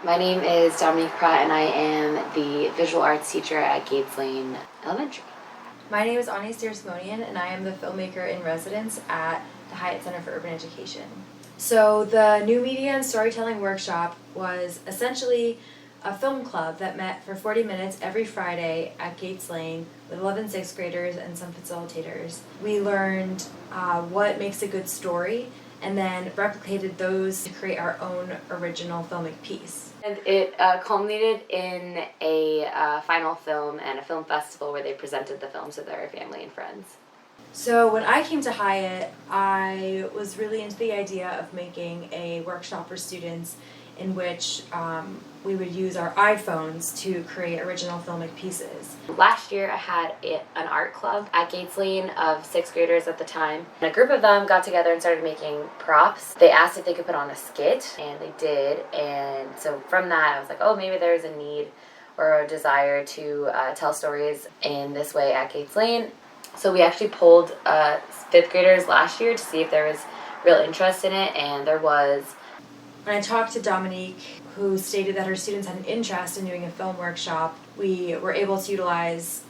My name is Dominique Pratt, and I am the visual arts teacher at Gates Lane Elementary. My name is Ani Simonian, and I am the filmmaker in residence at the Hyatt Center for Urban Education. So the New Media and Storytelling Workshop was essentially a film club that met for 40 minutes every Friday at Gates Lane with 11 sixth graders and some facilitators. We learned what makes a good story and then replicated those to create our own original filmic piece. And it culminated in a final film and a film festival where they presented the film to their family and friends. So when I came to Hyatt, I was really into the idea of making a workshop for students in which we would use our iPhones to create original filmic pieces. Last year I had an art club at Gates Lane of sixth graders at the time. And a group of them got together and started making props. They asked if they could put on a skit, and they did. And so from that I was like, oh, maybe there's a need or a desire to tell stories in this way at Gates Lane. So we actually polled fifth graders last year to see if there was real interest in it, and there was. When I talked to Dominique, who stated that her students had an interest in doing a film workshop, we were able to utilize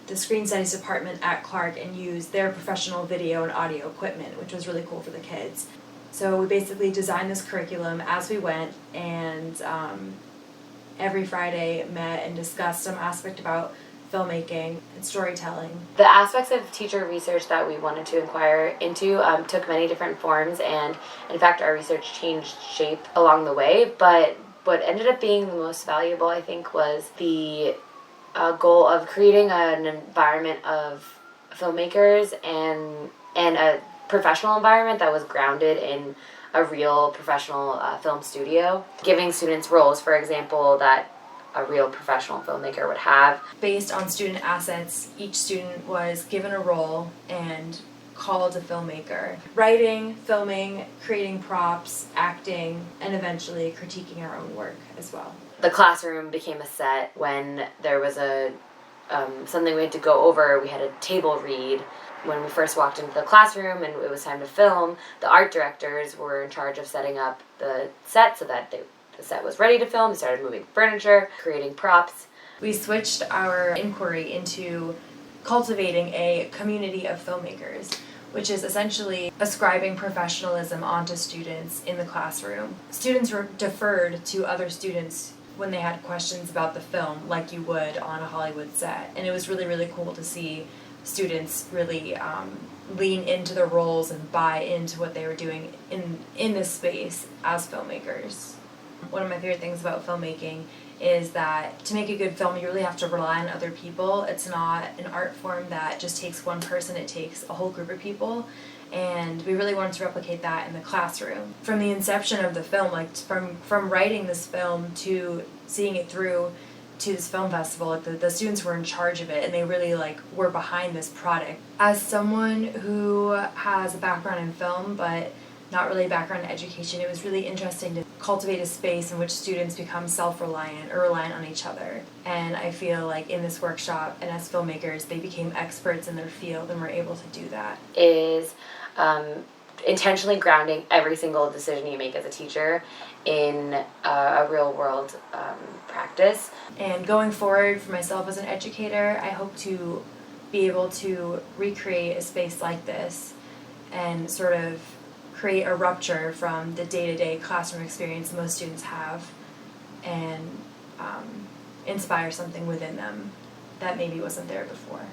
the Screen Studies department at Clark and use their professional video and audio equipment, which was really cool for the kids. So we basically designed this curriculum as we went, and every Friday met and discussed some aspect about filmmaking and storytelling. The aspects of teacher research that we wanted to inquire into took many different forms, and in fact our research changed shape along the way, but what ended up being the most valuable, I think, was the goal of creating an environment of filmmakers and a professional environment that was grounded in a real professional film studio, giving students roles, for example, that a real professional filmmaker would have. Based on student assets, each student was given a role and called a filmmaker. Writing, filming, creating props, acting, and eventually critiquing our own work as well. The classroom became a set when there was something we had to go over. We had a table read. When we first walked into the classroom and it was time to film, the art directors were in charge of setting up the set so that the set was ready to film. They started moving furniture, creating props. We switched our inquiry into cultivating a community of filmmakers, which is essentially ascribing professionalism onto students in the classroom. Students were deferred to other students when they had questions about the film, like you would on a Hollywood set. And it was really, really cool to see students really lean into their roles and buy into what they were doing in this space as filmmakers. One of my favorite things about filmmaking is that to make a good film, you really have to rely on other people. It's not an art form that just takes one person, it takes a whole group of people. And we really wanted to replicate that in the classroom. From the inception of the film, like from writing this film to seeing it through to this film festival, like the students were in charge of it and they really were behind this product. As someone who has a background in film but not really a background in education, it was really interesting to cultivate a space in which students become self-reliant or reliant on each other. And I feel like in this workshop and as filmmakers, they became experts in their field and were able to do that. Is intentionally grounding every single decision you make as a teacher in a real world practice. And going forward for myself as an educator, I hope to be able to recreate a space like this and sort of create a rupture from the day-to-day classroom experience most students have and inspire something within them that maybe wasn't there before.